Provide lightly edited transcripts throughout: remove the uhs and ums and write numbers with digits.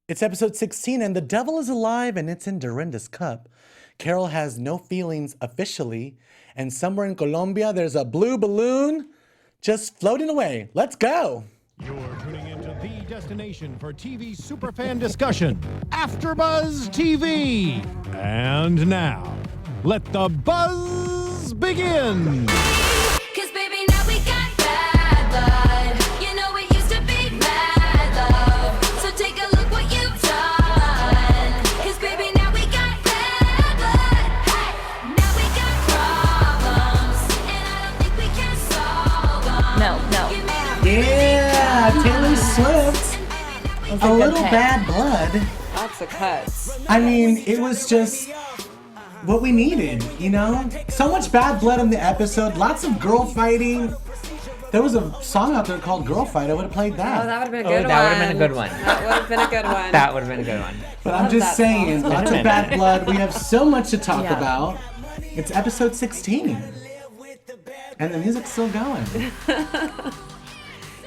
It's episode 16, and the devil is alive, and it's in Dorinda's cup. Carole has no feelings officially, and somewhere in Colombia, there's a blue balloon just floating away. Let's go. You're tuning into the destination for TV superfan discussion, AfterBuzz TV. And now, let the buzz begin. Cause baby, now we got bad blood. You know it used to be mad love. So take a look what you've done. Cause baby, now we got bad blood. Hey, now we got problems. And I don't think we can solve them. No. Yeah, Taylor Swift. A little bad blood. Lots of cuts. I mean, it was just what we needed, you know? So much bad blood in the episode, lots of girl fighting. There was a song out there called Girl Fight. I would have played that. Oh, that would have been a good one. That would have been a good one. That would have been a good one. That would have been a good one. But I'm just that saying, song. lots of bad blood. We have so much to talk Yeah. about. It's episode 16. And the music's still going.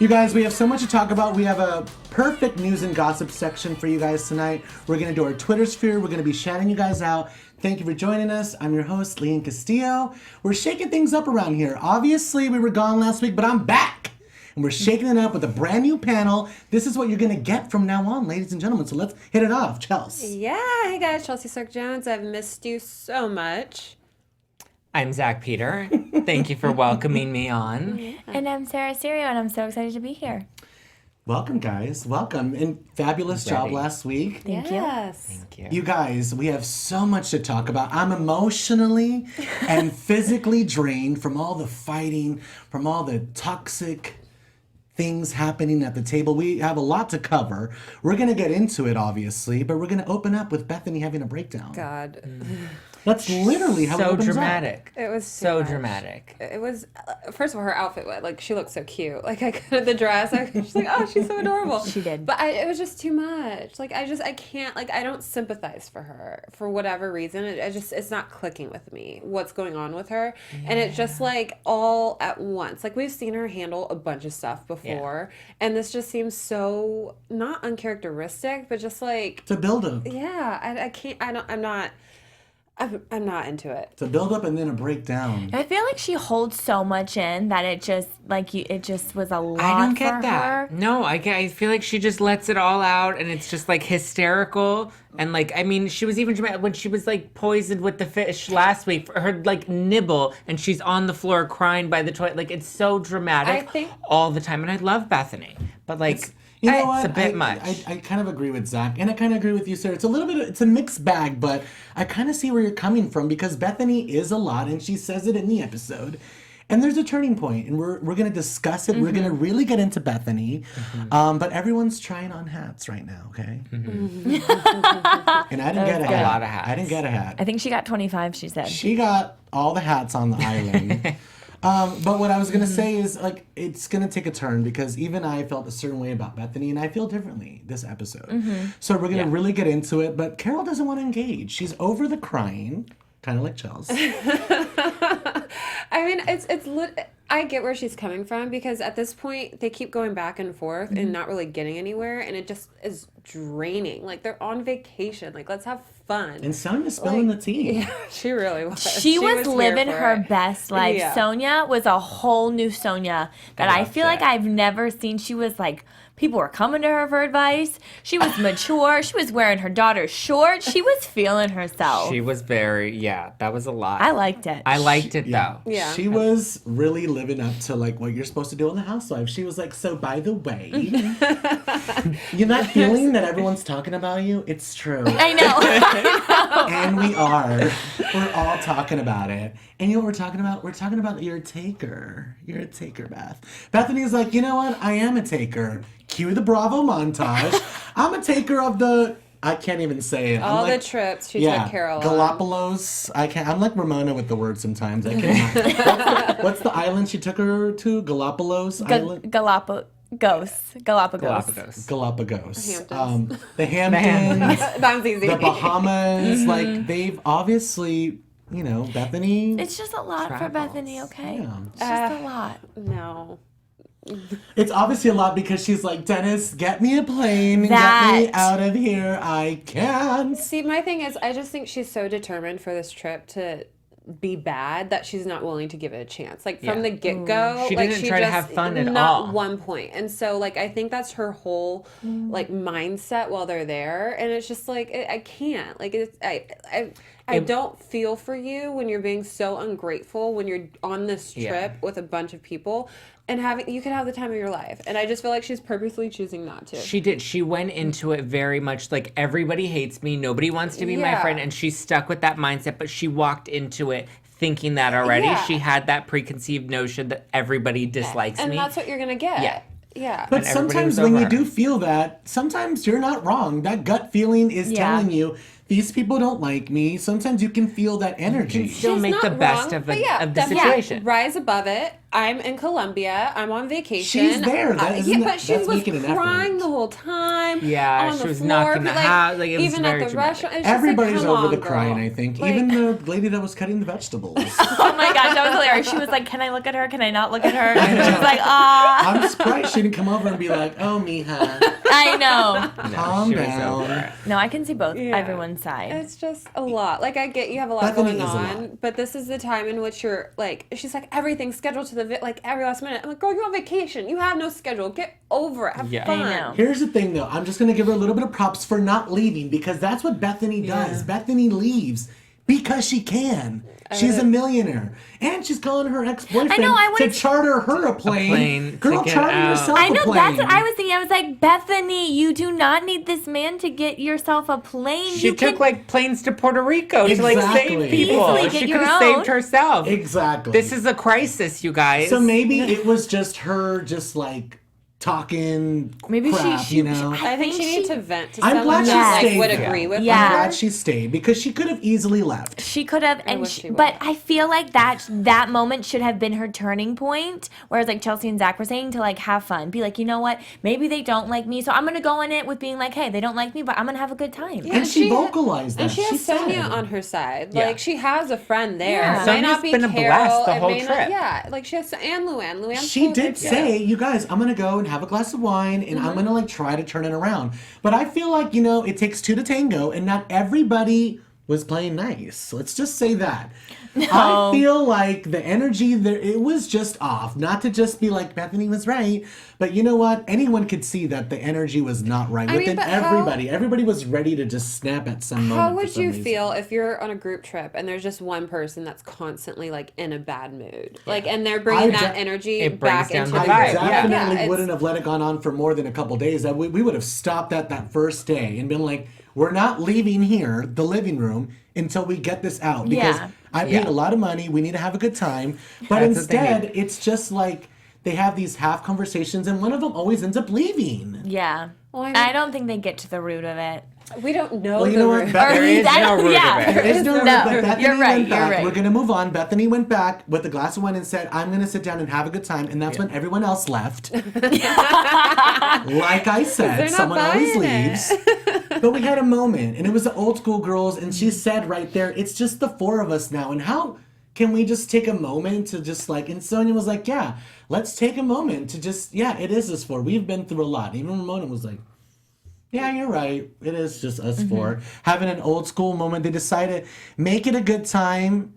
You guys, we have so much to talk about. We have a perfect news and gossip section for you guys tonight. We're going to do our Twitter sphere. We're going to be shouting you guys out. Thank you for joining us. I'm your host, Lian Castillo. We're shaking things up around here. Obviously, we were gone last week, but I'm back. And we're shaking it up with a brand new panel. This is what you're going to get from now on, ladies and gentlemen. So let's hit it off. Chelsea. Yeah, hey guys, Chelsea Cirque Jones. I've missed you so much. I'm Zack Peter. Thank you for welcoming me on. And I'm Sarah Serio, and I'm so excited to be here. Welcome, guys. Welcome. And fabulous job Ready. last week. Thank you. Yes. Thank you. You guys, we have so much to talk about. I'm emotionally and physically drained from all the fighting, from all the toxic things happening at the table. We have a lot to cover. We're going to get into it, obviously, but we're going to open up with Bethenny having a breakdown. God. That's literally how it So opens dramatic. It was So too much. dramatic. It was, first of all, her outfit, like, she looked so cute. Like, I got the dress. I was just like, oh, she's so adorable. She did. But it was just too much. Like, I can't, like, I don't sympathize for her for whatever reason. It's not clicking with me what's going on with her. Yeah. And it's just, like, all at once. Like, we've seen her handle a bunch of stuff before. Yeah. And this just seems so, not uncharacteristic, but just, like. It's a build-up. Yeah, I can't, I'm not into it. It's a build-up and then a breakdown. I feel like she holds so much in that it just was a lot I don't for get that. her. No, I feel like she just lets it all out, and it's just like hysterical. And like, I mean, she was even dramatic when she was like poisoned with the fish last week for her like nibble, and she's on the floor crying by the toilet. Like, it's so dramatic all the time. And I love Bethenny, but like. You know what? It's a bit much. I kind of agree with Zack, and I kind of agree with you, Sarah. It's a little bit, it's a mixed bag, but I kind of see where you're coming from because Bethenny is a lot, and she says it in the episode. And there's a turning point, and we're going to discuss it. Mm-hmm. We're going to really get into Bethenny. Mm-hmm. But everyone's trying on hats right now, okay? Mm-hmm. And I didn't get a hat. A lot of hats. I didn't get a hat. I think she got 25, she said. She got all the hats on the island. But what I was going to say is, like, it's going to take a turn because even I felt a certain way about Bethenny, and I feel differently this episode. Mm-hmm. So we're going to really get into it, but Carole doesn't want to engage. She's over the crying, kind of like Chelsea. I mean, I get where she's coming from because at this point, they keep going back and forth and not really getting anywhere, and it just is draining. Like, they're on vacation. Like, let's have fun. And Sonja's spilling the tea. Yeah, she really was. She was living her best life. Yeah. Sonja was a whole new Sonja that I feel like I've never seen. She was like, people were coming to her for advice. She was mature. She was wearing her daughter's shorts. She was feeling herself. She was that was a lot. I liked it. I liked it though. Yeah. She was really living up to like what you're supposed to do on the Housewives. She was like, so by the way, you're not feeling that everyone's talking about you? It's true. I know. And we are. We're all talking about it. And you know what we're talking about? We're talking about you're a taker. You're a taker, Beth. Bethany's like, you know what? I am a taker. Cue the Bravo montage. I'm a taker of the... I can't even say it. All the trips she took Carole on. Galapagos. I'm like Ramona with the words sometimes. I can't. What's the island she took her to? Galapagos Island? Galapagos. Galapagos. Hamptons. The Hamptons. That's easy. The Bahamas. Like, they've obviously, you know, Bethenny. It's just a lot Travels. for Bethenny, okay? Yeah. It's just a lot. No. It's obviously a lot because she's like, Dennis, get me a plane. Get That. me out of here. I can't. See, my thing is, I just think she's so determined for this trip to be bad that she's not willing to give it a chance. Like from the get go, She like didn't try to have fun at not all. one point. And so like I think that's her whole like mindset while they're there. And it's just like I can't. Like it's I don't feel for you when you're being so ungrateful when you're on this trip with a bunch of people and you could have the time of your life. And I just feel like she's purposely choosing not to. She did. She went into it very much like everybody hates me. Nobody wants to be my Yeah. friend. And she's stuck with that mindset, but she walked into it thinking that already. Yeah. She had that preconceived notion that everybody dislikes and me. that's what you're going to get. Yeah. Yeah. But And everybody sometimes was when over you her. do feel that, sometimes you're not wrong. That gut feeling is Yeah. telling you, these people don't like me. Sometimes you can feel that energy. still She's make not the best wrong, of but the definitely situation. rise above it. I'm in Colombia. I'm on vacation. She's there. Yeah, but she that's was making an crying effort. the whole time. Yeah, on she the was floor, knocking the like, house. Like, it was even very at the dramatic. restaurant. It's just Everybody's like, come over on, the girl. crying, I think. Like- Even the lady that was cutting the vegetables. Oh my gosh, that was hilarious. She was like, "Can I look at her? Can I not look at her?" And she was like, "Ah." I'm surprised she didn't come over and be like, oh, mija, I know. calm she was over down. it. No, I can see both Yeah. everyone's side. It's just a lot. Like I get you have a lot Bethany going is a on, lot. but this is the time in which you're like, she's like everything's scheduled to the like every last minute. I'm like, girl, you're on vacation. You have no schedule. Get over it. Have Yeah. fun. I know. Here's the thing, though. I'm just going to give her a little bit of props for not leaving because that's what Bethany does. Bethany leaves because she can. She's a millionaire. And she's calling her ex-boyfriend I know, I to wanted- charter her a plane. plane to Girl, get charter out. yourself I a know, plane. that's what I was thinking. I was like, Bethany, you do not need this man to get yourself a plane. She you took can- like planes to Puerto Rico to like Exactly. save people. Easily get She your could have own. saved herself. Exactly. This is a crisis, you guys. So maybe it was just her just like talking Maybe crap, she- you know? I think she think needs she- to vent to I'm someone glad she that stayed. would Yeah. agree with Yeah. I'm her. glad she stayed because she could have easily left. She could have, and wish she but would. I feel like that moment should have been her turning point. Whereas like Chelsea and Zach were saying to like have fun, be like, you know what, maybe they don't like me, so I'm gonna go in it with being like, hey, they don't like me, but I'm gonna have a good time. And she vocalized that. And she has said Sonia it. on her side. Yeah. Like she has a friend there. Yeah. It may not Sonia's be been a Carol. blast the it whole may not- trip. yeah, like she has and Luann. Luann. She did say, you guys, I'm gonna go and have a glass of wine and I'm gonna like try to turn it around. But I feel like, you know, it takes two to tango and not everybody was playing nice. Let's just say that. I feel like the energy there, it was just off. Not to just be like Bethany was right, but you know what? Anyone could see that the energy was not right mean, within but how- everybody. Everybody was ready to just snap at some moment. How for would some you reason. feel if you're on a group trip and there's just one person that's constantly like in a bad mood, like, and they're bringing I that de- energy It brings back down into the the vibe, I group? yeah. definitely it's- wouldn't have let it gone on for more than a couple days. We would have stopped at that first day and been like, we're not leaving here, the living room, until we get this out. Because Yeah. I paid a lot of money. We need to have a good time. But That's what they instead, need. it's just like they have these half conversations and one of them always ends up leaving. Yeah. Well, I mean- I don't think they get to the root of it. We don't know. Well, you the know what? root. There is I no don't- root yeah. of it. There is no, No, but Bethany you're right, went you're back. right. We're gonna move on. Bethany went back with a glass of wine and said, "I'm gonna sit down and have a good time." And that's when everyone else left. Like I said, They're not someone always buying it. leaves. But we had a moment, and it was the old school girls, and she said right there, "It's just the four of us now." And how can we just take a moment to just like? And Sonia was like, "Yeah, let's take a moment to just it is us four. We've been through a lot." Even Ramona was like, yeah, you're right. It is just us four. Having an old school moment. They decided, make it a good time.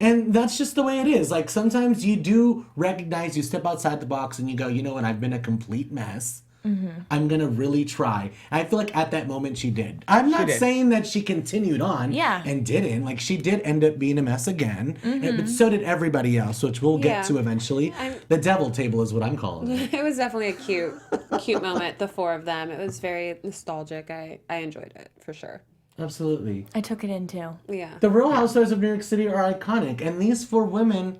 And that's just the way it is. Like, sometimes you do recognize, you step outside the box and you go, you know what, I've been a complete mess. I'm going to really try. I feel like at that moment she did. I'm not did. saying that she continued on Yeah. and didn't. Like, she did end up being a mess again. But so did everybody else, which we'll get Yeah. to eventually. The devil table is what I'm calling it. It was definitely a cute moment. The four of them. It was very nostalgic. I enjoyed it for sure. Absolutely. I took it in too. Yeah. The Real Housewives of New York City are iconic, and these four women,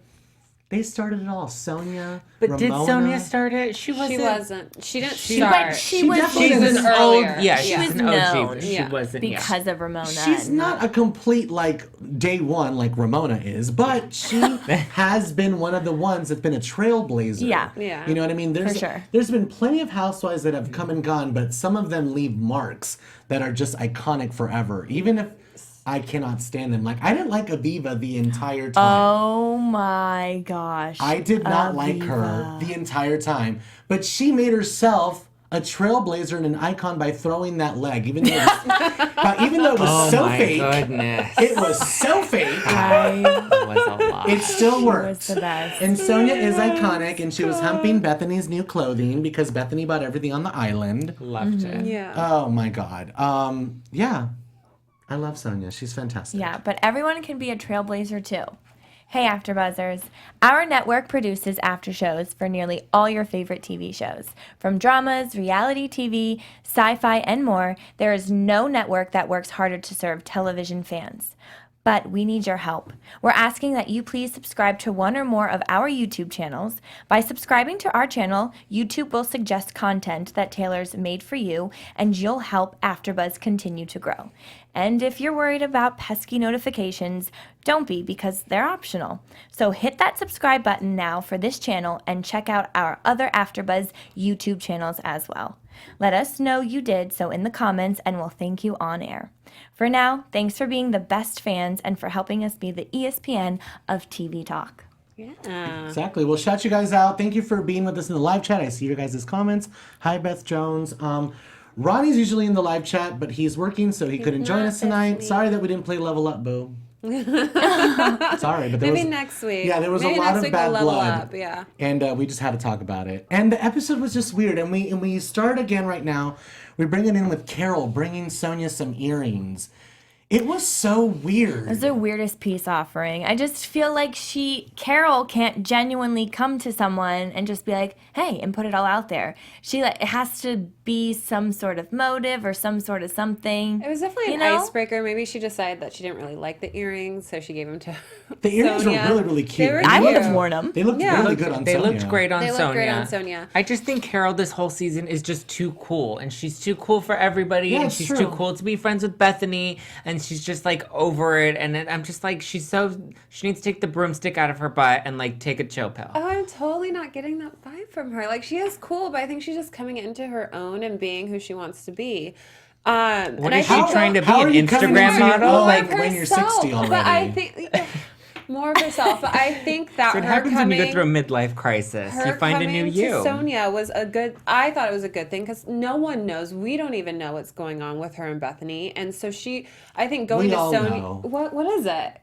they started it all. Sonia, But Ramona. did Sonia start it? She wasn't. She wasn't. She didn't She- start. But she was definitely She's was an earlier. old. Yeah, She she's was an OG. known. But she Yeah. wasn't. because of Ramona. She's not a complete like day one like Ramona is, but she has been one of the ones that's been a trailblazer. Yeah. Yeah. You know what I mean? For sure. There's been plenty of housewives that have come and gone, but some of them leave marks that are just iconic forever. Even if I cannot stand them. Like, I didn't like Aviva the entire time. Oh my gosh. I did not like her the entire time. But she made herself a trailblazer and an icon by throwing that leg. Even though it was so fake. Goodness. It was so fake. It was a lot. It still worked. was the best. And Sonja is iconic, and she was humping Bethenny's new clothing because Bethenny bought everything on the island. Loved it. Yeah. Oh my God. Yeah. I love Sonja. She's fantastic. Yeah, but everyone can be a trailblazer too. Hey, AfterBuzzers. Our network produces after shows for nearly all your favorite TV shows. From dramas, reality TV, sci-fi, and more, there is no network that works harder to serve television fans. But we need your help. We're asking that you please subscribe to one or more of our YouTube channels. By subscribing to our channel, YouTube will suggest content that Taylor's made for you, and you'll help AfterBuzz continue to grow. And if you're worried about pesky notifications, don't be, because they're optional. So hit that subscribe button now for this channel and check out our other AfterBuzz YouTube channels as well. Let us know you did so in the comments, and we'll thank you on air. For now, thanks for being the best fans and for helping us be the ESPN of TV talk. Yeah. Exactly. We'll shout you guys out. Thank you for being with us in the live chat. I see your guys' comments. Hi, Beth Jones. Ronnie's usually in the live chat, but he's working, so he couldn't join not us tonight. this week. Sorry that we didn't play Level Up, boo. Sorry, but there Maybe was next week. Yeah, there was Maybe a lot next of week bad we'll level blood. up, yeah. And we just had to talk about it. And the episode was just weird. And we start again right now. We bring it in with Carole bringing Sonja some earrings. It was so weird. It was the weirdest peace offering. I just feel like Carole can't genuinely come to someone and just be like, hey, and put it all out there. It has to be some sort of motive or some sort of something. It was definitely an You know? icebreaker. Maybe she decided that she didn't really like the earrings, so she gave them to The earrings Sonja. were really, really cute. They were I would cute. have worn them. They looked Yeah. really good on They Sonja. looked great on They Sonja. looked great on Sonja. I just think Carole this whole season is just too cool, and she's too cool for everybody, Yeah, and it's she's true. too cool to be friends with Bethenny, and she's just like over it, and I'm just like she needs to take the broomstick out of her butt and like take a chill pill. Oh, I'm totally not getting that vibe from her. Like, she is cool, but I think she's just coming into her own and being who she wants to be. What and is I she trying to be, how are an you coming Instagram into your model? own? Like, when you're 60 already. But I think more of herself. But I think that what her happens when you go coming- through a midlife crisis? her You find a new coming you. to Sonja was I thought it was a good thing because no one knows. We don't even know what's going on with her and Bethenny. And so I think going We to all Sonja. know. What is it?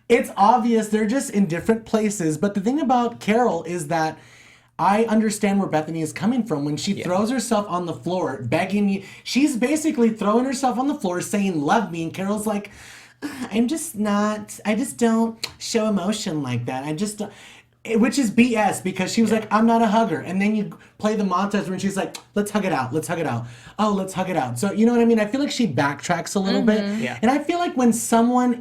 It's obvious they're just in different places. But the thing about Carole is that I understand where Bethenny is coming from when she throws herself on the floor, begging you. She's basically throwing herself on the floor saying, love me. And Carole's like, I just don't show emotion like that. Which is BS because she was like, I'm not a hugger. And then you play the montage when she's like, let's hug it out. Let's hug it out. Oh, let's hug it out. So, you know what I mean? I feel like she backtracks a little bit. Yeah. And I feel like when someone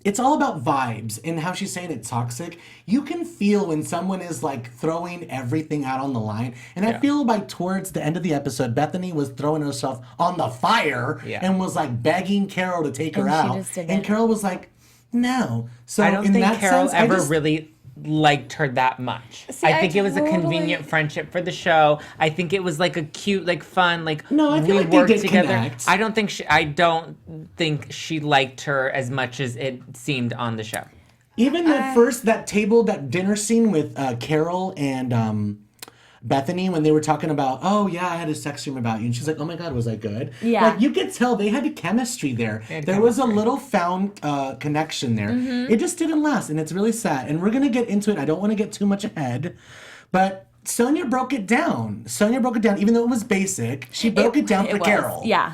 it's all about vibes and how she's saying it's toxic. You can feel when someone is like throwing everything out on the line. And I feel like towards the end of the episode, Bethenny was throwing herself on the fire and was like begging Carole to take her And she out. just didn't. And Carole was like, no. So I don't in think that Carole sense, ever really liked her that much. See, I I think it was a totally- convenient friendship for the show. I think it was like a cute, like fun, like No, I feel we like they worked did together. connect. I don't think she liked her as much as it seemed on the show. even that dinner scene with Carole and Bethenny when they were talking about, oh yeah, I had a sex dream about you, and she's like, oh my god, was I good? Yeah. Like you could tell they had chemistry there. had There was a chemistry. little found connection there. It just didn't last, and it's really sad. And we're gonna get into it. I don't want to get too much ahead, but Sonja broke it down. Even though it was basic. She broke it down for Carole. Yeah.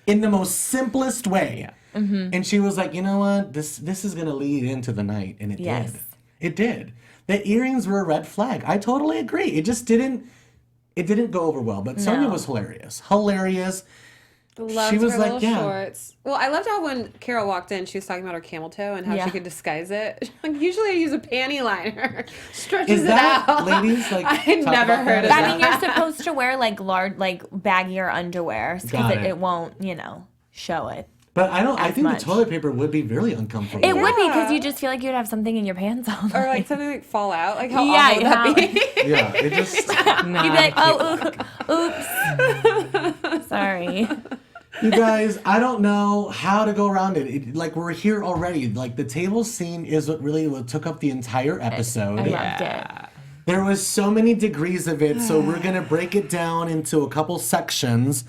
In the most simplest way. And she was like, you know what? This is gonna lead into the night, and it Yes. did. It did. The earrings were a red flag. I totally agree. It just didn't go over well. But Sonja was hilarious. Hilarious. Loved She was her like, little yeah. shorts. Well, I loved how when Carole walked in, she was talking about her camel toe and how Yeah. she could disguise it. Like, usually I use a panty liner. Stretches Is that, it out. ladies, like, I had talk never about heard that? of Is I that. mean, you're supposed to wear like baggier underwear because Got it. it won't, show it. But I think much. the toilet paper would be really uncomfortable. It would be because Yeah. you just feel like you'd have something in your pants all Or night. like something like fall out. Like how Yeah, awful would that be? Yeah, it just Nah, You'd be like, oh, oops. Sorry. You guys, I don't know how to go around it. Like, we're here already. Like, the table scene is what took up the entire episode. I loved it. There was so many degrees of it, so we're going to break it down into a couple sections.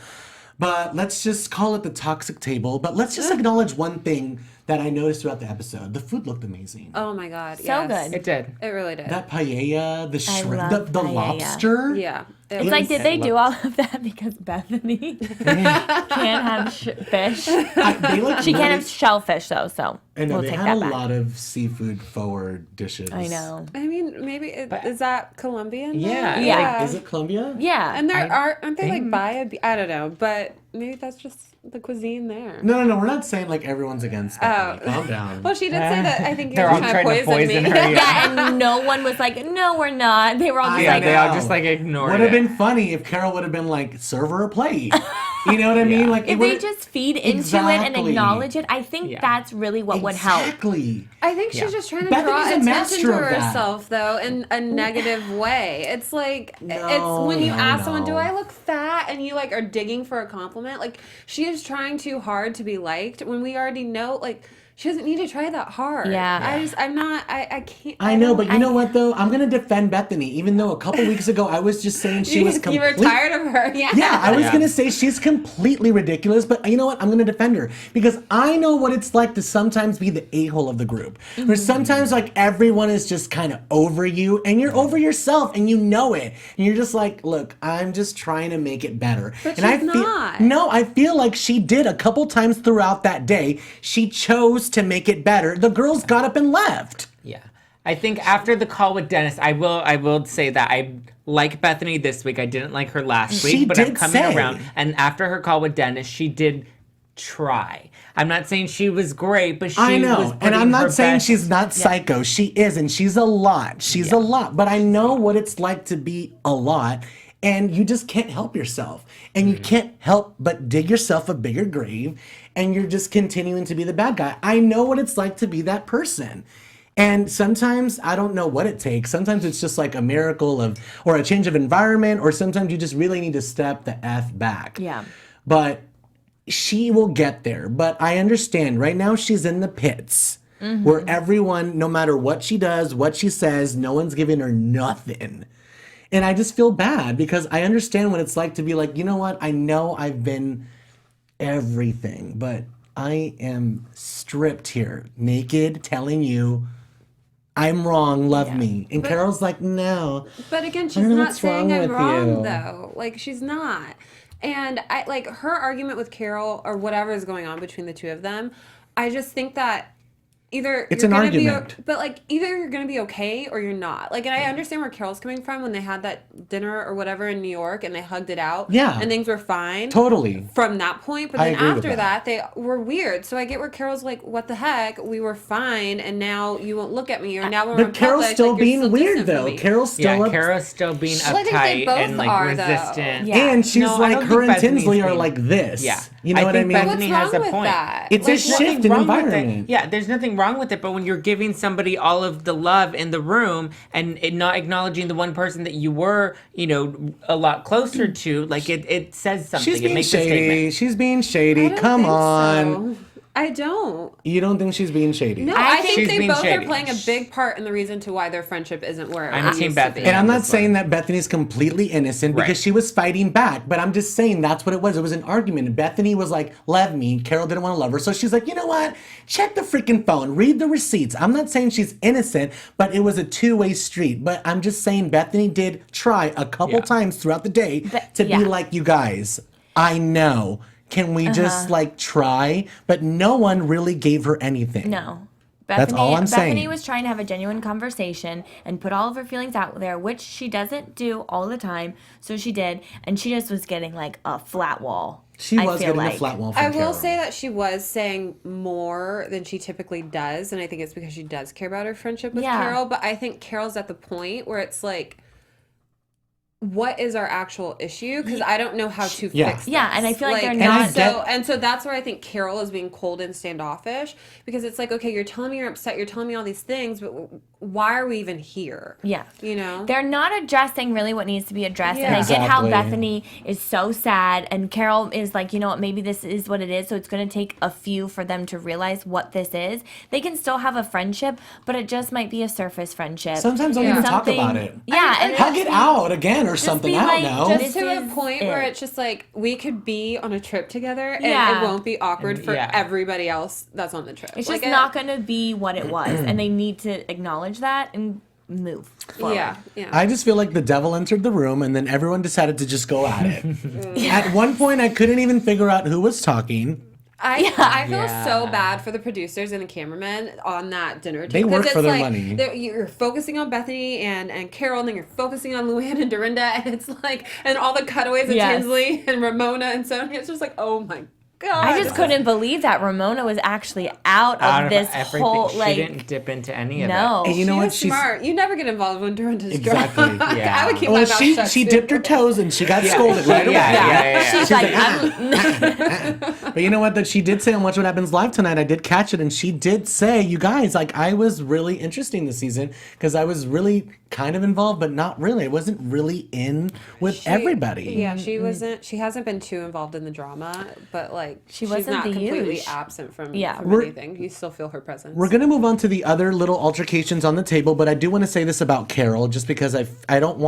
But let's just call it the toxic table. But let's just acknowledge one thing that I noticed throughout the episode. The food looked amazing. Oh my God. So yes. good. It did. It really did. That paella, the shrimp, love the paella. lobster. Yeah. It's like, did they do all of that because Bethany can't have fish? They look She can't really- have shellfish, though, so I know, we'll they take had that a back. lot of seafood forward dishes. I know. I mean, maybe is that Colombian? though? Yeah, Yeah. Is it Colombia? Yeah. And aren't they like by a? I don't know, but maybe that's just the cuisine there. No. We're not saying like everyone's against Bethany. Calm down. Well, she did say that. I think you They're were all trying to poison me. her. Yeah, and no one was like, no, we're not. They were all just Yeah, like, They all just like ignored Would it. have been funny if Carol would have been like, serve her a plate. You know what I mean? Like, if they just feed into it and Exactly. acknowledge it, I think Yeah. that's really what would help. Exactly. I think she's just trying to Bethany's draw a attention master to of that. herself, though, in a negative way. It's like it's No, when you no, ask someone, "Do no. I look fat?" and you like are digging for a compliment. Like she is trying too hard to be liked when we already know, like. She doesn't need to try that hard. Yeah. I can't. I know, but you know I- what though? I'm gonna defend Bethany, even though a couple weeks ago I was just saying she was You were complete. tired of her. Yeah. Yeah, I was Yeah. gonna say she's completely ridiculous, but you know what? I'm gonna defend her because I know what it's like to sometimes be the a-hole of the group. Where sometimes like everyone is just kind of over you and you're over yourself and you know it. And you're just like, look, I'm just trying to make it better. But and she's not. No, I feel like she did a couple times throughout that day. She chose to make it better. The girls got up and left. Yeah. I think after the call with Dennis, I will say that I like Bethany this week. I didn't like her last She week, but I'm did coming say. around. And after her call with Dennis, she did try. I'm not saying she was great, but she I was know, and putting I'm her not saying best. she's not psycho. She is, and she's a lot. She's a lot. But I know what it's like to be a lot, and you just can't help yourself. And you can't help but dig yourself a bigger grave, and you're just continuing to be the bad guy. I know what it's like to be that person. And sometimes I don't know what it takes. Sometimes it's just like a miracle or a change of environment, or sometimes you just really need to step the F back. Yeah. But she will get there. But I understand right now she's in the pits where everyone, no matter what she does, what she says, no one's giving her nothing. And I just feel bad because I understand what it's like to be like, you know what? I know I've been everything, but I am stripped here, naked, telling you I'm wrong, love me. And Carol's like, no. But again, she's don't know not what's saying wrong I'm with wrong you. though. Like she's not. And I like her argument with Carol or whatever is going on between the two of them. I just think that either It's you're an gonna argument. but like either you're gonna be okay or you're not. Like, and I understand where Carol's coming from when they had that dinner or whatever in New York and they hugged it out. Yeah. And things were fine. Totally. From that point, but I then agree with after that. that, they were weird. So I get where Carol's like, "What the heck? We were fine, and now you won't look at me, or now we're in But Carol's public, still like, you're being still weird distant from though. me." Carol's still Yeah, up. Kara's still being Well, I think they uptight both and like are, though. resistant. Yeah. And she's No, I like, don't her think Bethany's intensely are being- like this. Yeah. You know I what I think mean? Bethany What's has wrong a with point. that? It's a Like, shift Nothing in wrong with it. environment. Yeah, there's nothing wrong with it, but when you're giving somebody all of the love in the room and it not acknowledging the one person that you were, a lot closer to, like it says something. She's It being makes a shady. statement. She's being I shady. don't Come think on. so. I don't. You don't think she's being shady? No, I I think think she's they being both shady. are playing a big part in the reason to why their friendship isn't where it I'm used Team to Bethany. be. And I'm not This saying one. that Bethany's completely innocent because Right. she was fighting back, but I'm just saying that's what it was. It was an argument. And Bethany was like, love me. Carol didn't want to love her. So she's like, you know what? Check the freaking phone. Read the receipts. I'm not saying she's innocent, but it was a two-way street. But I'm just saying Bethany did try a couple Yeah. times throughout the day to yeah. be like, you guys, I know. Can we just like try? But no one really gave her anything. No. That's all I'm saying. Bethany was trying to have a genuine conversation and put all of her feelings out there, which she doesn't do all the time. So she did, and she just was getting like a flat wall. She I was feel getting a like. flat wall from I will Carol. say that she was saying more than she typically does, and I think it's because she does care about her friendship with Yeah. Carol. But I think Carol's at the point where it's like, what is our actual issue? Because I don't know how to Yeah. fix this. Yeah, and I feel like they're And I not. get- And so that's where I think Carol is being cold and standoffish because it's like, okay, you're telling me you're upset, you're telling me all these things, but why are we even here? Yeah. You know? They're not addressing really what needs to be addressed. Yeah. And I get how Exactly. Bethany is so sad and Carol is like, you know what, maybe this is what it is. So it's going to take a few for them to realize what this is. They can still have a friendship, but it just might be a surface friendship. Sometimes don't even talk about it. Yeah. And Hug it out again or something. be I like, don't know. just- Just to a This is point where it. it's just like we could be on a trip together and Yeah. it won't be awkward for Yeah. everybody else that's on the trip. it's Like, just not going to be what it was. And they need to acknowledge that and move forward. Yeah, yeah. I just feel like the devil entered the room and then everyone decided to just go at it. At one point, I couldn't even figure out who was talking. I feel Yeah. so bad for the producers and the cameramen on that dinner They team. work 'cause for it's their like money. You're focusing on Bethany and Carol, and then you're focusing on Luann and Dorinda, and it's like, and all the cutaways of Yes. Tinsley and Ramona and Sonja. It's just like, oh my God. I just couldn't believe that Ramona was actually out of this everything. whole, She like, didn't dip into any of no. And you know She what? was smart. You never get involved when Dorinda's Exactly. drunk. Yeah. I would keep Well, my mouth shut she too. dipped her toes and she got scolded right away. Yeah. She's like, I'm, But you know what? That she did say on Watch What Happens Live tonight. I did catch it, and she did say, "You guys, like, I was really interesting this season because I was really kind of involved, but not really. I wasn't really in with everybody." Yeah, she wasn't. She hasn't been too involved in the drama, but like she's wasn't not the completely huge. absent from Yeah. anything. You still feel her presence. We're gonna move on to the other little altercations on the table, but I do want to say this about Carol, just because I don't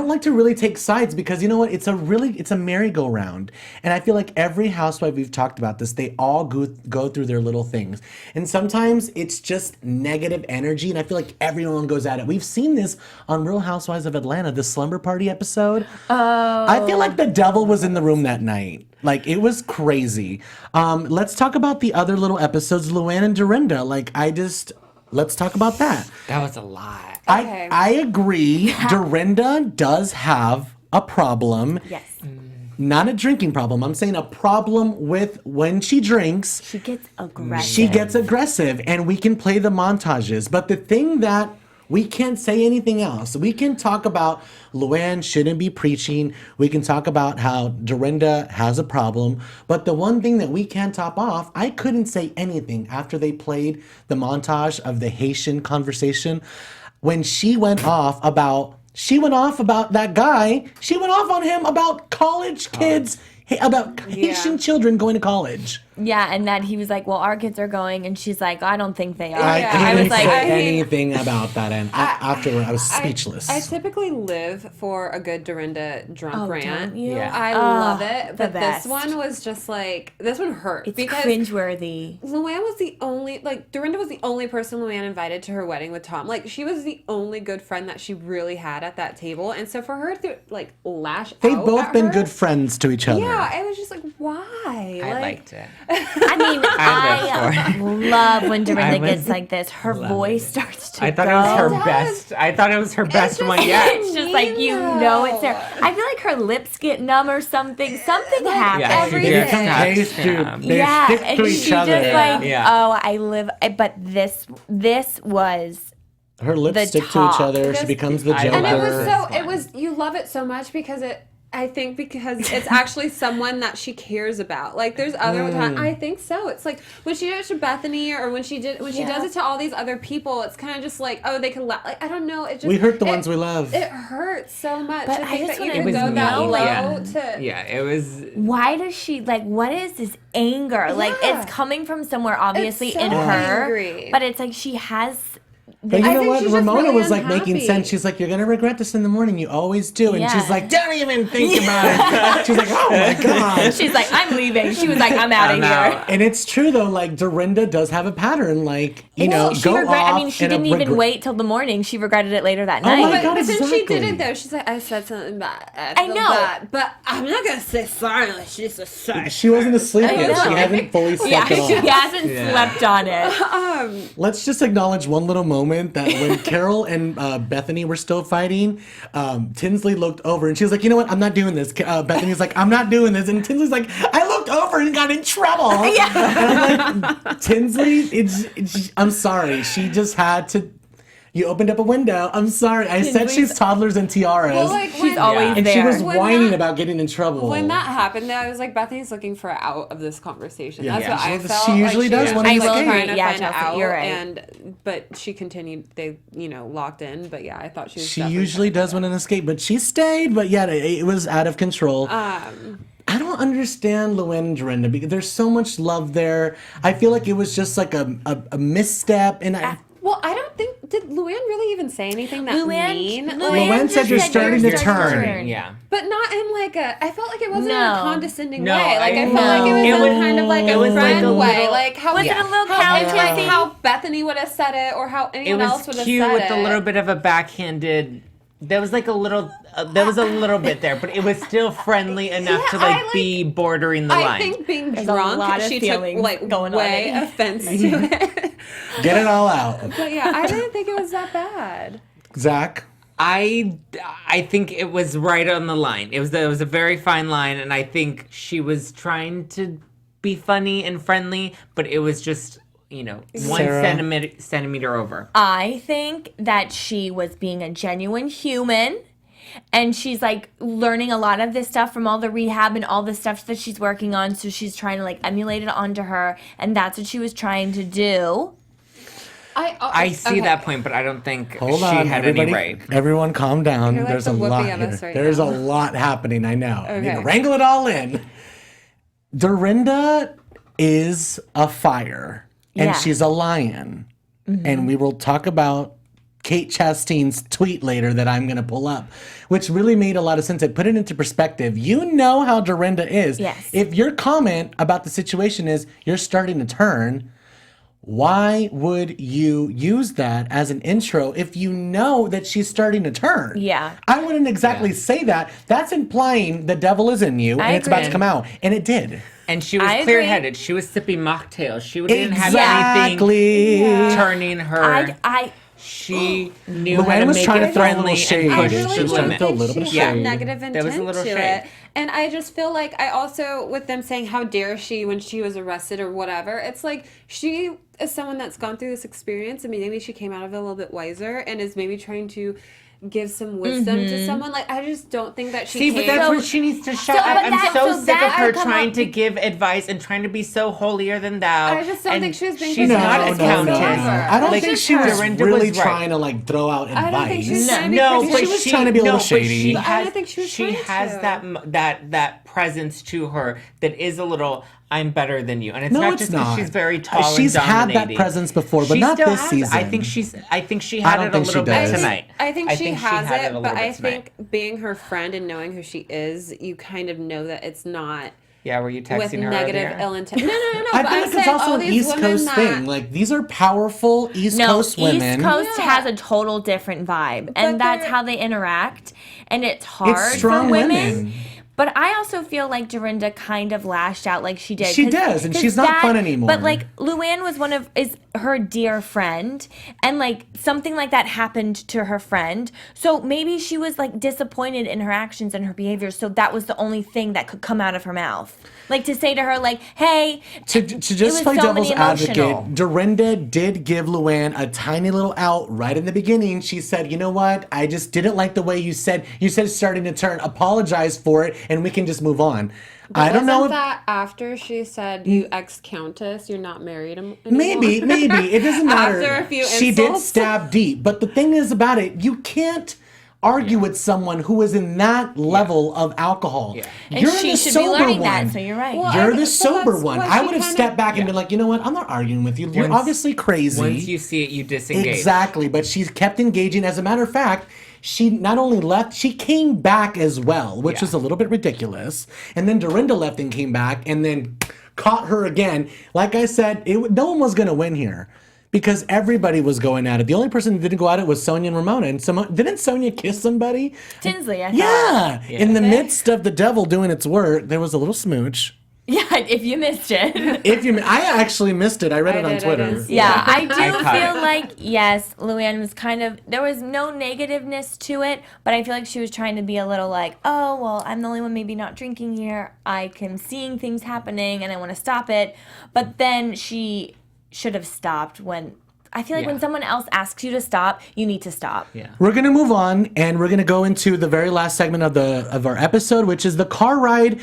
like to really take sides because you know what? It's a merry-go-round. And I feel like every housewife we've talked about this, they all go through their little things. And sometimes it's just negative energy, and I feel like everyone goes at it. We've seen this on Real Housewives of Atlanta, the slumber party episode. Oh. I feel like the devil was in the room that night. Like, it was crazy. Let's talk about the other little episodes, Luann and Dorinda. Let's talk about that. That was a lot. Okay. I agree. Dorinda does have a problem. yes. Not a drinking problem. I'm saying a problem with when she drinks, She gets aggressive. she gets aggressive, and we can play the montages. But the thing that we can't say anything else. We can talk about Luann shouldn't be preaching. We can talk about how Dorinda has a problem. But the one thing that we can't top off, I couldn't say anything after they played the montage of the Haitian conversation. When she went off about that guy. She went off on him about college kids, about Haitian children going to college. Yeah, and that he was like, well, our kids are going, and she's like, I don't think they are. I Yeah, couldn't I was like, say anything about that, and afterward I was speechless. I typically live for a good Dorinda drunk rant. don't you? Yeah. I love it, the but best. this one was just like this one hurt It's because cringeworthy. Luann was the only Dorinda was the only person Luann invited to her wedding with Tom. Like she was the only good friend that she really had at that table, and so for her to like lash They've out both at been her, good friends to each other. Yeah, it was just like why? I liked it. I mean, I I love when Dorinda I was gets like this. Her voice starts to I thought go. it was her does. best. I thought it was her best just- one yet. It's just like, you know it's there. I feel like her lips get numb or something. Something happens. Yeah, she Everything. did They touch stick- him. they Yeah, stick and to she each just other. like, Yeah. oh, I live. But this was Her lips the stick to each top. other. She becomes the I Joker. And it was Joker. so it was you love it so much because it's actually someone that she cares about. Like there's other times I think so. It's like when she did it to Bethany or when she does it to all these other people, it's kind of just like, oh, they can like I don't know, it just We hurt the ones we love. It hurts so much. But to I think just that you wanna can go that know, low like- to Yeah, it was. why does she like? What is this anger? Like Yeah. it's coming from somewhere obviously so in her, angry. but it's like she has. But you I know think what? she's just Ramona really was like making unhappy. sense. She's like, "You're gonna regret this in the morning. You always do." And Yeah. she's like, "Don't even think about it." She's like, "Oh my god." She's like, I'm leaving. She was like, I'm out of I'm here. out. And it's true though. Like Dorinda does have a pattern. Like she She go regret. off. I mean, she in a didn't even regret- wait till the morning. She regretted it later that my night. God. But then she did exactly. it though. She's like, I said something bad. I feel know. bad, but I'm not gonna say sorry. Like she's a sorry. She wasn't asleep I yet. know. She hasn't fully slept Yeah, at all. she hasn't slept on it. Let's just acknowledge one little moment that when Carol and Bethany were still fighting, Tinsley looked over and she was like, "You know what? I'm not doing this." Bethany's like, "I'm not doing this," and Tinsley's like, "I looked over and got in trouble." Yeah. And I'm like, Tinsley, I'm sorry. She just had to. You opened up a window. I'm sorry. I said she's toddlers and tiaras. Well, like, She's always and there. she was When whining that- about getting in trouble. When that happened, I was like, Bethany's looking for out of this conversation. That's what I She felt. usually does was when like it's trying gay. to Yeah, find Chelsea, out, you're right. but she continued. They, locked in. But yeah, I thought she was. She definitely usually trying does to when an escape, but she stayed. But yeah, it was out of control. I don't understand Luann and Dorinda because there's so much love there. I feel like it was just like a misstep, and Well, I don't think did Luann really even say anything that mean? Luann said you're starting to turn. Yeah. But not in like a. I felt like it wasn't in No. a condescending No, way. Like I I felt like it know. was in kind of like it a was like friend a way. little- Like how Was it a little like counter? how Bethany would have said it, or how It anyone else was would have cute said with it. a little bit of a backhanded. There was like a little. There was a little bit there, but it was still friendly enough Yeah, to like, I, like- be bordering the I line. think being There's a drunk, lot of she took feelings like going on way in it. offense to it. Get it all out. But yeah, I didn't think it was that bad. Zach? I think it was right on the line. It was a very fine line, and I think she was trying to be funny and friendly, but it was just one Sarah? centimeter over. I think that she was being a genuine human. And she's like learning a lot of this stuff from all the rehab and all the stuff that she's working on. So she's trying to like emulate it onto her. And that's what she was trying to do. I see okay. that point, but I don't think Hold she on, had everybody. any right. Everyone calm down. You're like There's the a Whoopi lot of here. us right There's now. a lot happening, I know. I need to Okay. wrangle it all in. Dorinda is a fire. And Yeah. she's a lion. And we will talk about Kate Chastain's tweet later that I'm going to pull up, which really made a lot of sense. It put it into perspective. You know how Dorinda is. Yes. If your comment about the situation is you're starting to turn, why would you use that as an intro if you know that she's starting to turn? Yeah. I wouldn't exactly say that. That's implying the devil is in you and it's about to agree. come out. And it did. And she was I agree. clear-headed. She was sipping mocktails. She didn't have Exactly. anything turning her. I She knew how Luann to was make trying to it throw a friendly little shade. and I push She really was the trying to don't limit. throw a think little bit she of had shade. negative There intent was a little to shade. it. And I just feel like I also, with them saying, how dare she when she was arrested or whatever, it's like she is someone that's gone through this experience and maybe she came out of it a little bit wiser and is maybe trying to give some wisdom to someone. Like, I just don't think that she See, but came. that's where she needs to shut So, up. but I'm that- so so sick that of her would come trying up to be- give advice and trying to be so holier than thou. I just don't And think she was being she's No, not no, as no, countess. no. I don't Like, think she was Dorinda really was right. trying to like throw out advice. I don't think she was trying to be No, Christian. but She was trying to be a little but shady. She But I has, don't think she was trying has to. that presence to her that is a little. I'm better than you, and it's No, not it's just because not. she's very tall She's and had that dominating. presence before, but She not still this has it. season. I think she I had don't it a think she little bit does. tonight. I think she has had it, a little but bit I tonight. think being her friend and knowing who she is, you kind of know that it's not Yeah, were you texting with her negative earlier? ill intent. No. I but feel I'm like it's saying also all an these East women Coast that, thing. Like these are powerful East No, Coast women. East Coast Yeah. has a total different vibe, and that's they're- how they interact, and it's hard strong for women. women. But I also feel like Dorinda kind of lashed out like she did. She does, and she's not fun anymore. But like Luann is her dear friend, and like something like that happened to her friend. So maybe she was like disappointed in her actions and her behavior. So that was the only thing that could come out of her mouth, like to say to her like, "Hey." To it just was play so devil's many emotional. advocate, Dorinda did give Luann a tiny little out right in the beginning. She said, "You know what? I just didn't like the way you said it's starting to turn. Apologize for it, and we can just move on." I don't know if that after she said, "You ex-countess, you're not married anymore." maybe it doesn't matter. After a few she did insults. stab deep, but the thing is about it, you can't argue with someone who is in that level of alcohol. Yeah. And You're she the should be sober learning one. that. So you're right. Well, You're I- the so sober that's one. what I she would have kinda- stepped back and been like, you know what? I'm not arguing with you. You're Once- obviously crazy. Once you see it, you disengage. Exactly, but she's kept engaging. As a matter of fact, she not only left, she came back as well, which Yeah. is a little bit ridiculous. And then Dorinda left and came back and then caught her again. Like I said, no one was going to win here because everybody was going at it. The only person that didn't go at it was Sonja and Ramona. And didn't Sonja kiss somebody? Tinsley, I thought. Yeah. In the midst of the devil doing its work, there was a little smooch. Yeah, if you missed it. I actually missed it. I read it on did, I Twitter. didn't see Yeah, I I do caught feel it. like, yes, Luann was kind of, there was no negativeness to it, but I feel like she was trying to be a little like, oh, well, I'm the only one maybe not drinking here. I can seeing things happening and I want to stop it. But then she should have stopped when I feel like Yeah. when someone else asks you to stop, you need to stop. Yeah. We're gonna move on, and we're gonna go into the very last segment of our episode, which is the car ride.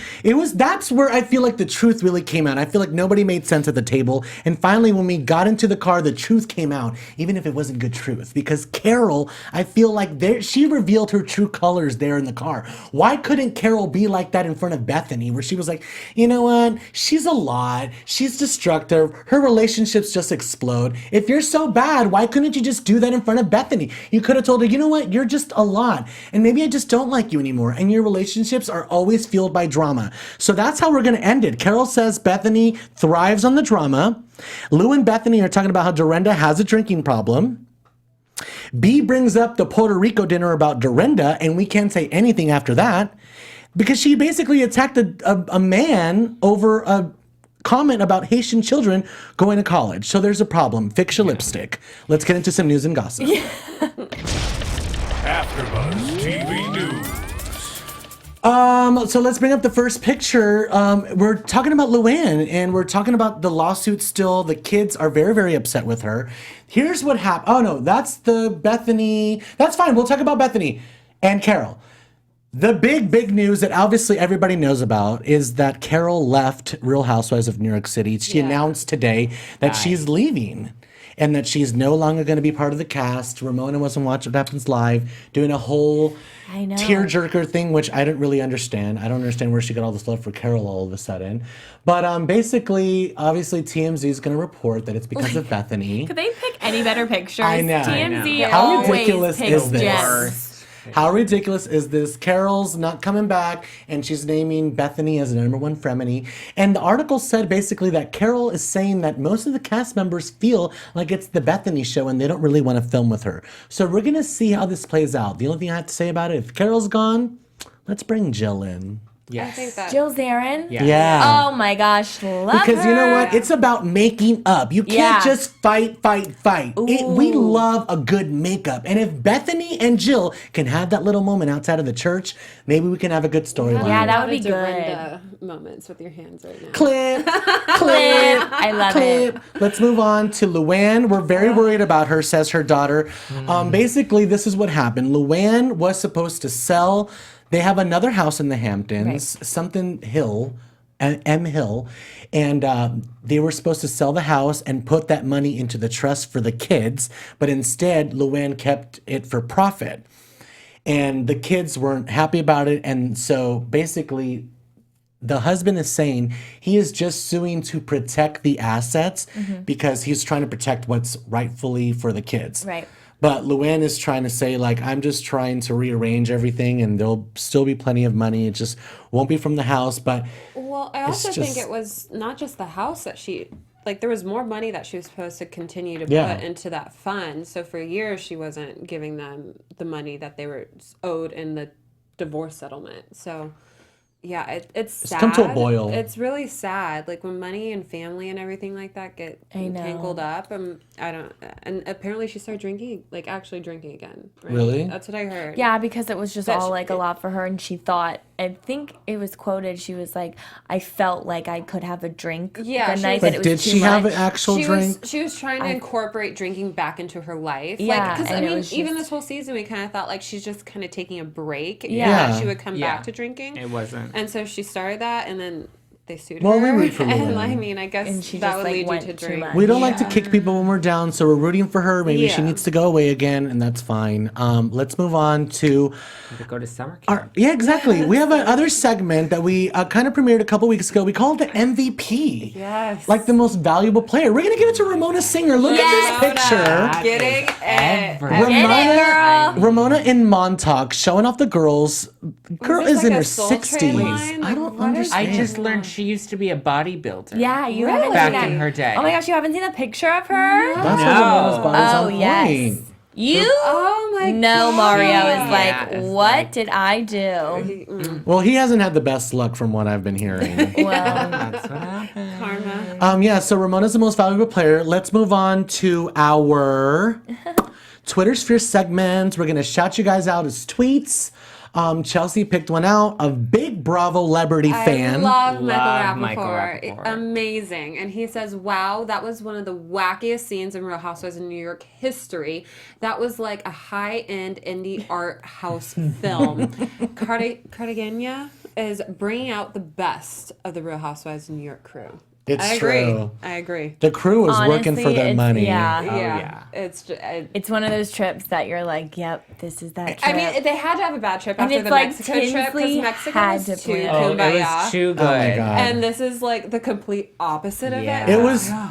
That's where I feel like the truth really came out. I feel like nobody made sense at the table, and finally, when we got into the car, the truth came out, even if it wasn't good truth. Because Carole, I feel like she revealed her true colors there in the car. Why couldn't Carole be like that in front of Bethenny, where she was like, you know what? She's a lot. She's destructive. Her relationships just explode. If you're so bad, why couldn't you just do that in front of Bethenny? You could have told her, you know what? You're just a lot. And maybe I just don't like you anymore. And your relationships are always fueled by drama. So that's how we're going to end it. Carole says Bethenny thrives on the drama. Lou and Bethenny are talking about how Dorinda has a drinking problem. B brings up the Puerto Rico dinner about Dorinda, and we can't say anything after that because she basically attacked a man over a comment about Haitian children going to college. So there's a problem. Fix your lipstick. Let's get into some news and gossip. AfterBuzz TV News. So let's bring up the first picture. We're talking about Luann, and we're talking about the lawsuit still. The kids are very, very upset with her. Here's what happened. Oh, no, that's the Bethenny. That's fine. We'll talk about Bethenny and Carole. The big news that obviously everybody knows about is that Carole left Real Housewives of New York City. She announced today that she's leaving and that she's no longer going to be part of the cast. Ramona wasn't watching What Happens Live, doing a whole tearjerker thing, which I didn't really understand. I don't understand where she got all this love for Carole all of a sudden. But basically, obviously, TMZ is going to report that it's because of Bethenny. Could they pick any better pictures? I know. TMZ How always ridiculous picks is this? gems. How ridiculous is this? Carole's not coming back, and she's naming Bethenny as the #1 frenemy. And the article said basically that Carole is saying that most of the cast members feel like it's the Bethenny show and they don't really want to film with her. So we're going to see how this plays out. The only thing I have to say about it, if Carole's gone, let's bring Jill in. I think that. Jill Zarin? Yeah. Oh my gosh, love Because you know her. what? It's about making up. You can't just fight. We love a good makeup. And if Bethenny and Jill can have that little moment outside of the church, maybe we can have a good storyline. Yeah, that would be Dorinda moments with your hands right now. Clip. I love it. Let's move on to Luann. We're very worried about her, says her daughter. Basically, this is what happened. Luann was supposed to sell. They have another house in the Hamptons, something Hill, M Hill, and they were supposed to sell the house and put that money into the trust for the kids, but instead Luann kept it for profit. And the kids weren't happy about it, and so basically the husband is saying he is just suing to protect the assets because he's trying to protect what's rightfully for the kids. Right. But Luann is trying to say, like, I'm just trying to rearrange everything and there'll still be plenty of money. It just won't be from the house. But Well, I also it's think just- it was not just the house that there was more money that she was supposed to continue to Yeah. put into that fund. So for years, she wasn't giving them the money that they were owed in the divorce settlement. So, yeah, it's sad. come to a boil. It's really sad. Like when money and family and everything like that get tangled up. And apparently she started drinking, like actually drinking again. Right? Really? That's what I heard. Yeah, because it was just That all she- like a lot for her, and she thought. I think it was quoted. She was like, "I felt like I could have a drink Yeah, the she night was- that but it was did too she have much." an actual drink? She was trying to incorporate drinking back into her life. Yeah, Because, and I it mean, was even just- this whole season, we kind of thought like she's just kind of taking a break. Yeah. And she would come Yeah. back to drinking. It wasn't. And so she started that, and then they sued Well, her. we root for And Luann. I mean, I guess And she that just, would like, lead you went to too drink. much. We don't like to kick people when we're down, so we're rooting for her. Maybe she Yeah. needs to go away again, and that's fine. Let's move on to To go to summer camp. yeah, exactly. We have another segment that we kind of premiered a couple weeks ago. We call it the MVP. Yes. Like the most valuable player. We're gonna give it to Ramona Singer. Look at this picture. Getting it. Ever. Ramona in Montauk showing off the girls. Girl this is in like her a Soul Train 60s. line? I Like, don't what is understand. I just learned she used to be a bodybuilder. Yeah, you Really? haven't Back seen in that. her day. Oh my gosh, you haven't seen a picture of her? That's No. why Ramona's body's Oh on yes. point. You? Oh my No, God. Mario is Yeah, like, it's what like- did I do? Well, he hasn't had the best luck from what I've been hearing. Well, That's what happened. Karma. Yeah, so Ramona's the most valuable player. Let's move on to our Twitter Sphere segment. We're going to shout you guys out as tweets. Chelsea picked one out, a big Bravo celebrity fan. I love Love Michael Michael Rappaport. Rappaport. Amazing. And he says, wow, that was one of the wackiest scenes in Real Housewives of New York history. That was like a high-end indie art house film. Cartagena is bringing out the best of the Real Housewives of New York crew. It's I agree. true. I agree. The crew was working for Honestly, their it's- money. Yeah. Yeah. It's just, It's one of those trips that you're like, yep, this is that trip. I mean, they had to have a bad trip And after it's the like Mexico trip because Tinsley Mexico had was to too plan it. Oh, it kumbaya. was too good. Oh my God. And this is like the complete opposite of Yeah. it.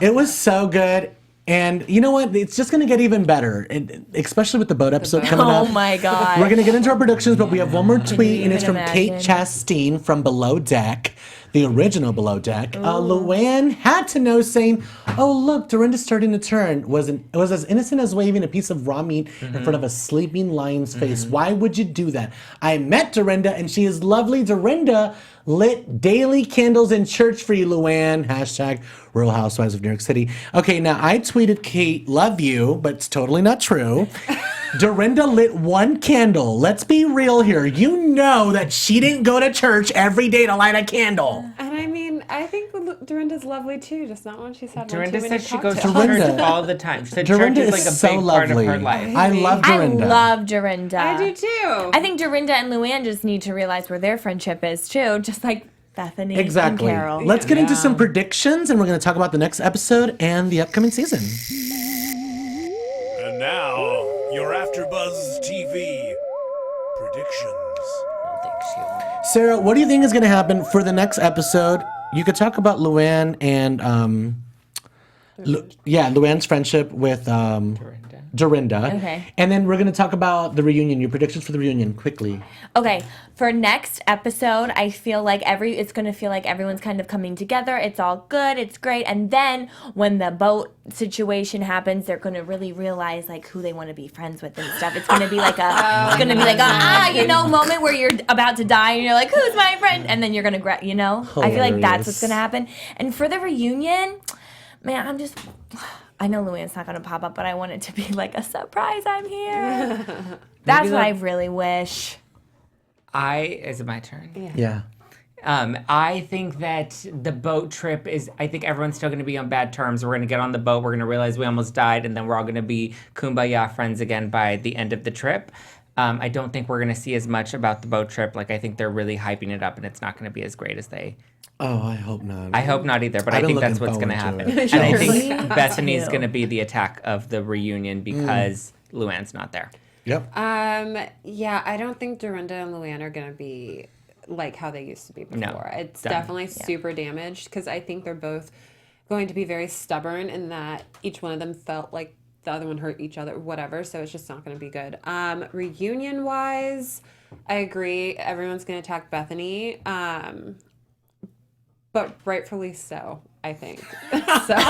It was so good. And you know what? It's just going to get even better, and especially with the boat episode coming Oh up. my God. We're going to get into our predictions, but we have one more tweet, and it's even from Kate imagine? Chastain from Below Deck, the original Below Deck. Luann had to know, saying, "Oh look, Dorinda's starting to turn." It was as innocent as waving a piece of raw meat in front of a sleeping lion's face. Why would you do that? I met Dorinda, and she is lovely. Dorinda lit daily candles in church for you, Luann. Hashtag Real Housewives of New York City. Okay, now I tweeted Kate, love you, but it's totally not true. Dorinda lit one candle. Let's be real here. You know that she didn't go to church every day to light a candle. And I mean, I think Dorinda's lovely too, just not when she's had Dorinda one too many says she goes to cocktails. Dorinda- church all the time. She said Dorinda church is is like a so big part of lovely. her life. I love Dorinda. I love Dorinda. I do too. I think Dorinda and Luann just need to realize where their friendship is too, just like Bethenny Exactly. and Carole. Let's get into some predictions, and we're going to talk about the next episode and the upcoming season. And now, your AfterBuzz TV predictions. Sarah, what do you think is going to happen for the next episode? You could talk about Luann and Luann's friendship with Dorinda. Okay. And then we're going to talk about the reunion. Your predictions for the reunion, quickly. Okay, for next episode, I feel like it's gonna feel like everyone's kind of coming together. It's all good, it's great, and then when the boat situation happens, they're gonna really realize like who they want to be friends with and stuff. It's gonna be like a moment where you're about to die and you're like, who's my friend? And then you're gonna I feel like that's what's gonna happen. And for the reunion, man, I know Luann's not gonna pop up, but I want it to be like a surprise. I'm here. That's what I really wish. Is it my turn? Yeah. I think that the boat trip I think everyone's still going to be on bad terms. We're going to get on the boat. We're going to realize we almost died. And then we're all going to be kumbaya friends again by the end of the trip. I don't think we're going to see as much about the boat trip. Like, I think they're really hyping it up and it's not going to be as great as they. Oh, I hope not. I hope not either, but I've I been think that's looking what's going to forward happen. to And I Really? think Bethany's going to be the attack of the reunion because Luann's not there. Yep. Yeah, I don't think Dorinda and Luann are gonna be like how they used to be before. No, It's done. definitely super damaged because I think they're both going to be very stubborn in that each one of them felt like the other one hurt each other, whatever. So it's just not going to be good. Reunion wise, I agree. Everyone's going to attack Bethenny, but rightfully so. I think. So No.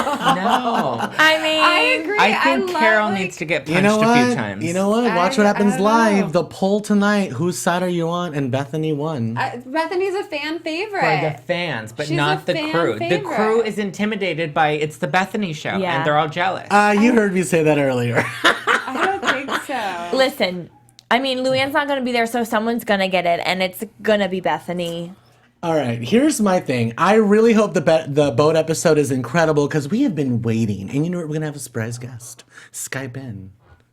I mean, I agree. I think love, Carole like- needs to get punched You know a few what? times. You know what? Watch what I happens don't live. know. The poll tonight. Whose side are you on? And Bethany won. Bethany's a fan favorite. For the fans, but She's not a the fan crew. The favorite. crew is intimidated by it's the Bethany show, Yeah. and they're all jealous. You heard me say that earlier. I don't think so. listen, I mean, Luann's not gonna be there, so someone's gonna get it, and it's gonna be Bethenny. All right, here's my thing. I really hope the boat episode is incredible because we have been waiting. And you know what? We're going to have a surprise guest. Skype in.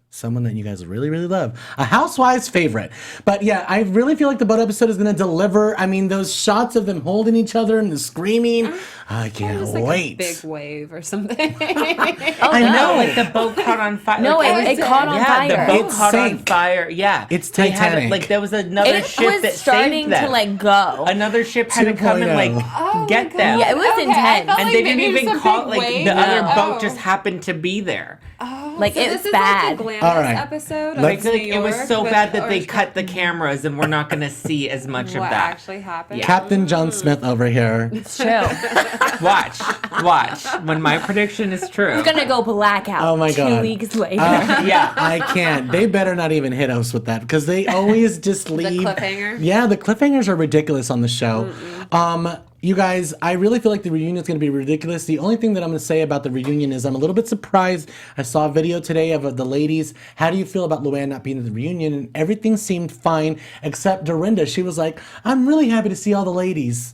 Someone that you guys really, really love. A Housewives favorite. But yeah, I really feel like the boat episode is going to deliver. I mean, those shots of them holding each other and the screaming. I can't Just like wait. a big wave or something. I no, know. like the boat caught on fire. No, Like, it caught on yeah, fire. the boat It caught on sank. fire. Yeah, It's They had Titanic. like there was another It ship was that starting saved them. to like go. Another ship had to come and like 2.0. get them. Yeah, it was Okay, I intense. felt And like they maybe didn't it was even a call big like wave. the other boat Oh. just happened to be there. Like, So it's this is bad. like a glamorous All right. episode. I of feel like New it was York so with bad that they orange cut the cameras and we're not going to see as much of what that. actually happened. Captain John Smith over here. It's true. Watch. When my prediction is true. It's gonna go blackout. Oh my God. 2 weeks later. Yeah. I can't. They better not even hit us with that because they always just leave. cliffhanger? Yeah, the cliffhangers are ridiculous on the show. You guys, I really feel like the reunion is going to be ridiculous. The only thing that I'm going to say about the reunion is I'm a little bit surprised. I saw a video today of the ladies. How do you feel about Luann not being at the reunion? And everything seemed fine except Dorinda. She was like, I'm really happy to see all the ladies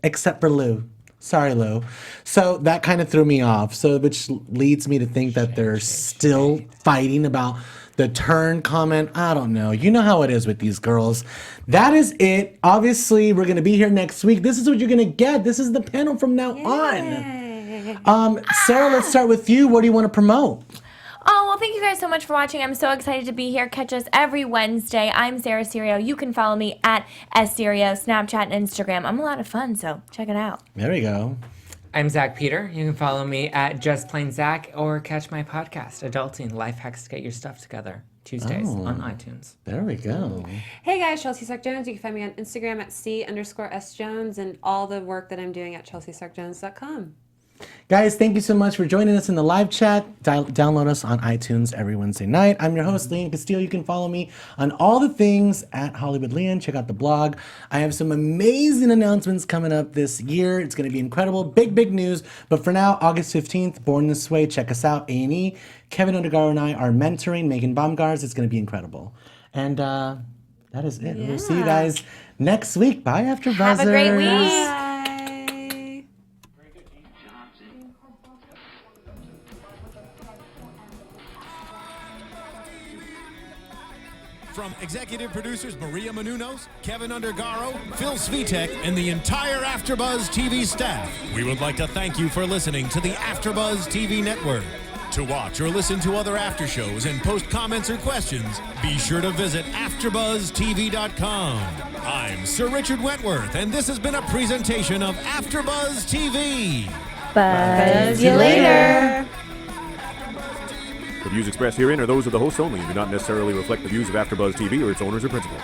except for Lou. Sorry, Lou. So that kind of threw me off. So which leads me to think that they're still fighting about the turn comment. I don't know. You know how it is with these girls. That is it. Obviously, we're going to be here next week. This is what you're going to get. This is the panel from now on. Sarah, let's start with you. What do you want to promote? Oh, well, thank you guys so much for watching. I'm so excited to be here. Catch us every Wednesday. I'm Sarah Serio. You can follow me at SSerio, Snapchat, and Instagram. I'm a lot of fun, so check it out. There we go. I'm Zack Peter. You can follow me at Just Plain Zack or catch my podcast, Adulting Life Hacks to Get Your Stuff Together, Tuesdays on iTunes. There we go. Hey guys, Chelsea Sark Jones. You can find me on Instagram at C_S Jones and all the work that I'm doing at ChelseaSarkJones.com. Guys, thank you so much for joining us in the live chat. Download us on iTunes every Wednesday night. I'm your host, Lian Castillo. You can follow me on all the things at Hollywood Lian. Check out the blog. I have some amazing announcements coming up this year. It's going to be incredible. Big, big news. But for now, August 15th, Born This Way. Check us out, A&E. Kevin Undergaro and I are mentoring Megan Baumgars. It's going to be incredible. And that is it. We'll see you guys next week. Bye, AfterBuzzers. Have a great week. Bye. From executive producers Maria Menounos, Kevin Undergaro, Phil Svitek, and the entire AfterBuzz TV staff, we would like to thank you for listening to the AfterBuzz TV network. To watch or listen to other after shows and post comments or questions, be sure to visit AfterBuzzTV.com. I'm Sir Richard Wentworth, and this has been a presentation of AfterBuzz TV. Buzz you later. The views expressed herein are those of the hosts only and do not necessarily reflect the views of AfterBuzz TV or its owners or principals.